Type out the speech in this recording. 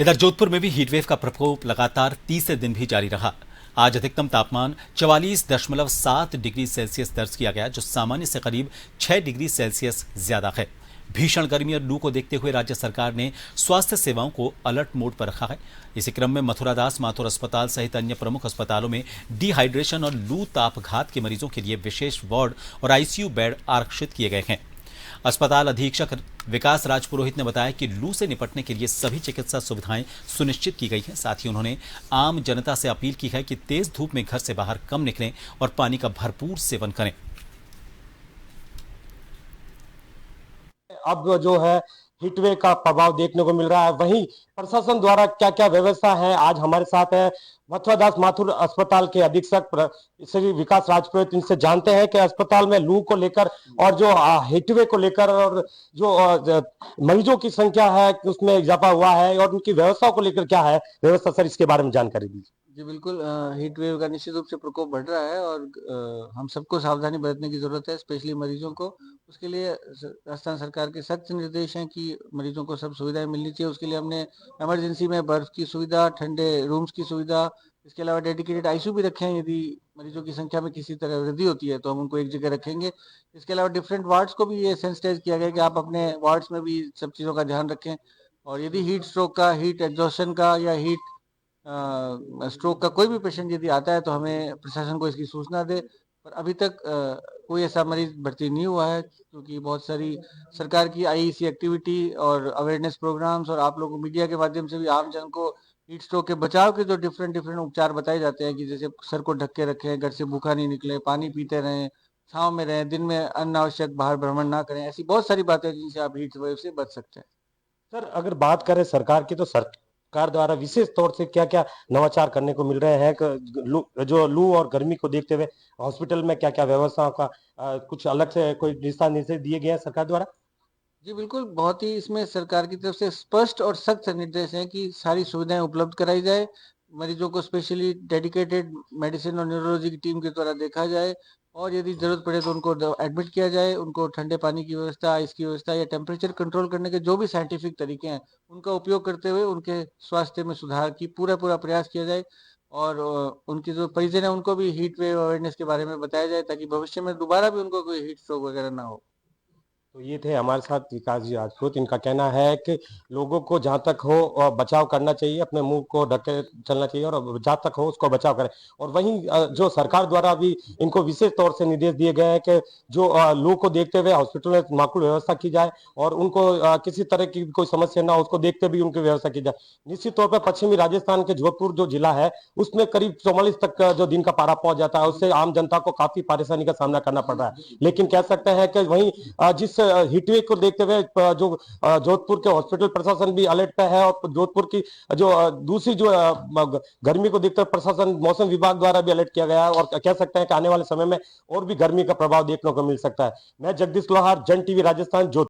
इधर जोधपुर में भी हीटवेव का प्रकोप लगातार तीसरे दिन भी जारी रहा। आज अधिकतम तापमान 44.7 डिग्री सेल्सियस दर्ज किया गया, जो सामान्य से करीब 6 डिग्री सेल्सियस ज्यादा है। भीषण गर्मी और लू को देखते हुए राज्य सरकार ने स्वास्थ्य सेवाओं को अलर्ट मोड पर रखा है। इसी क्रम में मथुरादास माथुर अस्पताल सहित अन्य प्रमुख अस्पतालों में डिहाइड्रेशन और लू तापघात के मरीजों के लिए विशेष वार्ड और आईसीयू बेड आरक्षित किए गए हैं। अस्पताल अधीक्षक विकास राज पुरोहित ने बताया कि लू से निपटने के लिए सभी चिकित्सा सुविधाएं सुनिश्चित की गई हैं। साथ ही उन्होंने आम जनता से अपील की है कि तेज धूप में घर से बाहर कम निकलें और पानी का भरपूर सेवन करें। अब जो है हीटवेव का प्रभाव देखने को मिल रहा है, वहीं प्रशासन द्वारा क्या क्या व्यवस्था है, आज हमारे साथ है मथुरादास माथुर अस्पताल के अधीक्षक श्री विकास राजपुरोहित। इनसे जानते हैं कि अस्पताल में लू को लेकर और जो हीटवेव को लेकर और जो मरीजों की संख्या है उसमें इजाफा हुआ है और उनकी व्यवस्थाओं को लेकर क्या है व्यवस्था, सर इसके बारे में जानकारी दीजिए। जी बिल्कुल, हीट वेव का निश्चित रूप से प्रकोप बढ़ रहा है और हम सबको सावधानी बरतने की जरूरत है, स्पेशली मरीजों को। उसके लिए राजस्थान सरकार के सख्त निर्देश हैं कि मरीजों को सब सुविधाएं मिलनी चाहिए। उसके लिए हमने इमरजेंसी में बर्फ की सुविधा, ठंडे रूम्स की सुविधा, इसके अलावा डेडिकेटेड आईसीयू भी रखे हैं। यदि मरीजों की संख्या में किसी तरह वृद्धि होती है तो हम उनको एक जगह रखेंगे। इसके अलावा डिफरेंट वार्ड्स को भी ये सेंसिटाइज किया गया कि आप अपने वार्ड्स में भी सब चीज़ों का ध्यान रखें। और यदि हीट स्ट्रोक का, हीट एग्जॉशन का या हीट स्ट्रोक का कोई भी पेशेंट यदि आता है तो हमें प्रशासन को इसकी सूचना दे। पर अभी तक कोई ऐसा मरीज भर्ती नहीं हुआ है, क्योंकि बहुत सारी सरकार की आईईसी एक्टिविटी और अवेयरनेस प्रोग्राम्स और आप लोगों मीडिया के माध्यम से भी आम जन को हीट स्ट्रोक के बचाव के जो डिफरेंट उपचार बताए जाते हैं कि जैसे सर को ढक के रखें, घर से भूखा नहीं निकले, पानी पीते रहें, छांव में रहें, दिन में अनावश्यक बाहर भ्रमण ना करें। ऐसी बहुत सारी बातें जिनसे आप हीट वेव से बच सकते हैं। सर अगर बात करें सरकार की, तो सरकार द्वारा विशेष तौर से क्या क्या नवाचार करने को मिल रहे हैं जो लू और गर्मी को देखते हुए हॉस्पिटल में क्या क्या व्यवस्थाओं का कुछ अलग से कोई दिशा निर्देश दिए गए हैं सरकार द्वारा? जी बिल्कुल, बहुत ही इसमें सरकार की तरफ से स्पष्ट और सख्त निर्देश हैं कि सारी सुविधाएं उपलब्ध कराई जाए। मरीजों को स्पेशली डेडिकेटेड मेडिसिन और न्यूरोलॉजी की टीम के द्वारा देखा जाए और यदि जरूरत पड़े तो उनको एडमिट किया जाए। उनको ठंडे पानी की व्यवस्था, आइस की व्यवस्था या टेम्परेचर कंट्रोल करने के जो भी साइंटिफिक तरीके हैं उनका उपयोग करते हुए उनके स्वास्थ्य में सुधार की पूरा प्रयास किया जाए। और उनकी जो परिजन है उनको भी हीट वेव अवेयरनेस के बारे में बताया जाए, ताकि भविष्य में दोबारा भी उनको कोई हीट स्ट्रोक वगैरह ना हो। तो ये थे हमारे साथ विकास जी राजपूत। इनका कहना है कि लोगों को जहां तक हो बचाव करना चाहिए, अपने मुंह को ढक के चलना चाहिए और जहां तक हो उसको बचाव करें। और वहीं जो सरकार द्वारा भी इनको विशेष तौर से निर्देश दिए गए हैं कि जो लू को देखते हुए हॉस्पिटल में माकूल व्यवस्था की जाए और उनको किसी तरह की कोई समस्या ना हो उसको देखते भी उनकी व्यवस्था की जाए। निश्चित तौर पर पश्चिमी राजस्थान के जोधपुर जो जिला है उसमें करीब 44 तक जो दिन का पारा पहुंच जाता है, उससे आम जनता को काफी परेशानी का सामना करना पड़ रहा है। लेकिन कह सकते हैं कि वहीं जिस हीटवेव को देखते हुए जो जोधपुर के हॉस्पिटल प्रशासन भी अलर्ट पे है और जोधपुर की जो दूसरी जो गर्मी को देखते हुए प्रशासन मौसम विभाग द्वारा भी अलर्ट किया गया है और कह सकते हैं कि आने वाले समय में और भी गर्मी का प्रभाव देखने को मिल सकता है। मैं जगदीश लोहार, जन टीवी राजस्थान, जोधपुर।